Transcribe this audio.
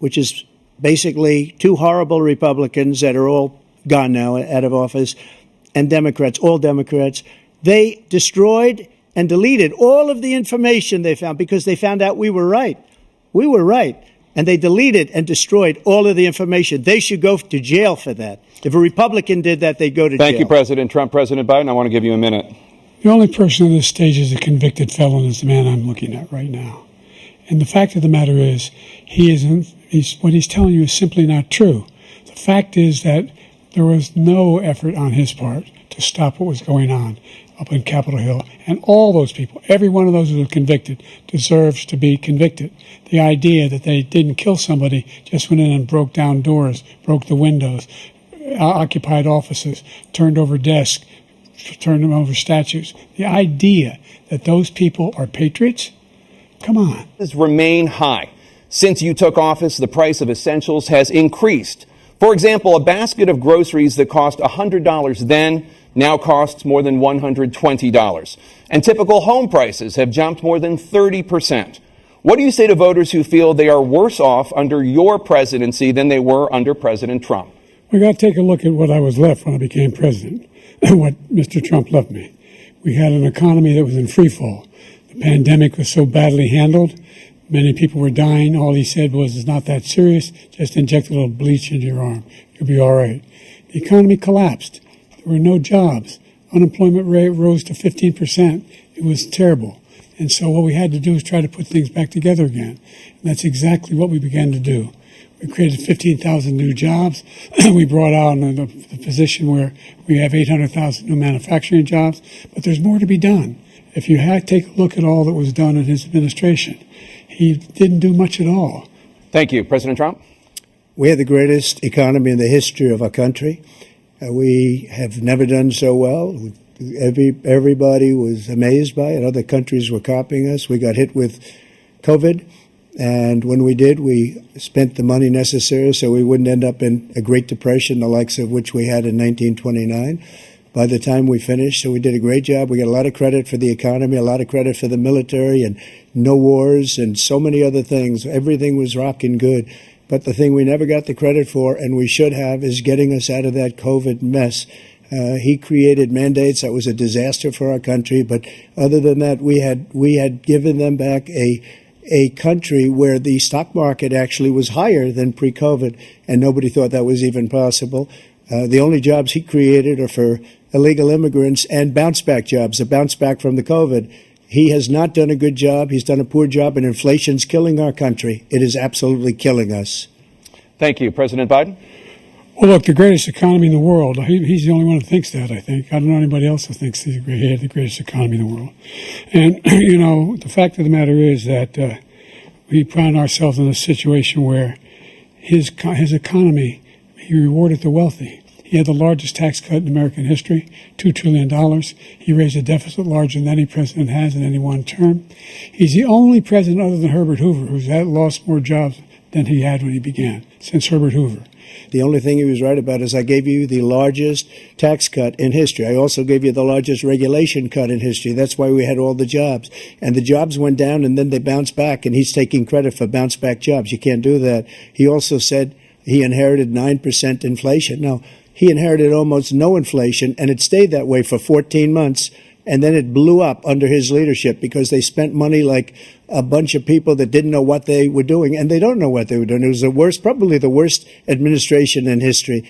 which is basically two horrible Republicans that are all gone now, out of office, and Democrats, all Democrats. They destroyed and deleted all of the information they found because they found out we were right. We were right. And they deleted and destroyed all of the information. They should go to jail for that. If a Republican did that, they'd go to jail. Thank you, President Trump. President Biden, I want to give you a minute. The only person on this stage is a convicted felon is the man I'm looking at right now. And the fact of the matter is, what he's telling you is simply not true. The fact is that there was no effort on his part to stop what was going on up in Capitol Hill. And all those people, every one of those who were convicted, deserves to be convicted. The idea that they didn't kill somebody, just went in and broke down doors, broke the windows, occupied offices, turned over desks, turned over statues. The idea that those people are patriots? Come on. Remain high. Since you took office, the price of essentials has increased. For example, a basket of groceries that cost $100 then now costs more than $120. And typical home prices have jumped more than 30%. What do you say to voters who feel they are worse off under your presidency than they were under President Trump? We got to take a look at what I was left when I became president and what Mr. Trump left me. We had an economy that was in free fall. The pandemic was so badly handled. Many people were dying. All he said was, it's not that serious. Just inject a little bleach into your arm. You'll be all right. The economy collapsed. There were no jobs. Unemployment rate rose to 15%. It was terrible. And so what we had to do was try to put things back together again. And that's exactly what we began to do. We created 15,000 new jobs. We brought out the position where we have 800,000 new manufacturing jobs. But there's more to be done. If you take a look at all that was done in his administration, he didn't do much at all. Thank you. President Trump? We had the greatest economy in the history of our country. We have never done so well. Everybody was amazed by it. Other countries were copying us. We got hit with COVID. And when we did, we spent the money necessary so we wouldn't end up in a Great Depression, the likes of which we had in 1929. By the time we finished, so we did a great job. We got a lot of credit for the economy, a lot of credit for the military, and no wars, and so many other things. Everything was rocking good. But the thing we never got the credit for, and we should have, is getting us out of that COVID mess. He created mandates that was a disaster for our country. But other than that, we had given them back a country where the stock market actually was higher than pre-COVID, and nobody thought that was even possible. The only jobs he created are for illegal immigrants and bounce-back jobs, a bounce-back from the COVID. He has not done a good job. He's done a poor job, and inflation's killing our country. It is absolutely killing us. Thank you. President Biden? Well, look, the greatest economy in the world, he's the only one who thinks that, I think. I don't know anybody else who thinks he had the greatest economy in the world. And, you know, the fact of the matter is that we found ourselves in a situation where his economy, he rewarded the wealthy. He had the largest tax cut in American history, $2 trillion. He raised a deficit larger than any president has in any one term. He's the only president other than Herbert Hoover who's lost more jobs than he had when he began, since Herbert Hoover. The only thing he was right about is I gave you the largest tax cut in history. I also gave you the largest regulation cut in history. That's why we had all the jobs. And the jobs went down and then they bounced back, and he's taking credit for bounce back jobs. You can't do that. He also said he inherited 9% inflation. Now, he inherited almost no inflation, and it stayed that way for 14 months, and then it blew up under his leadership because they spent money like a bunch of people that didn't know what they were doing, and they don't know what they were doing. It was probably the worst administration in history.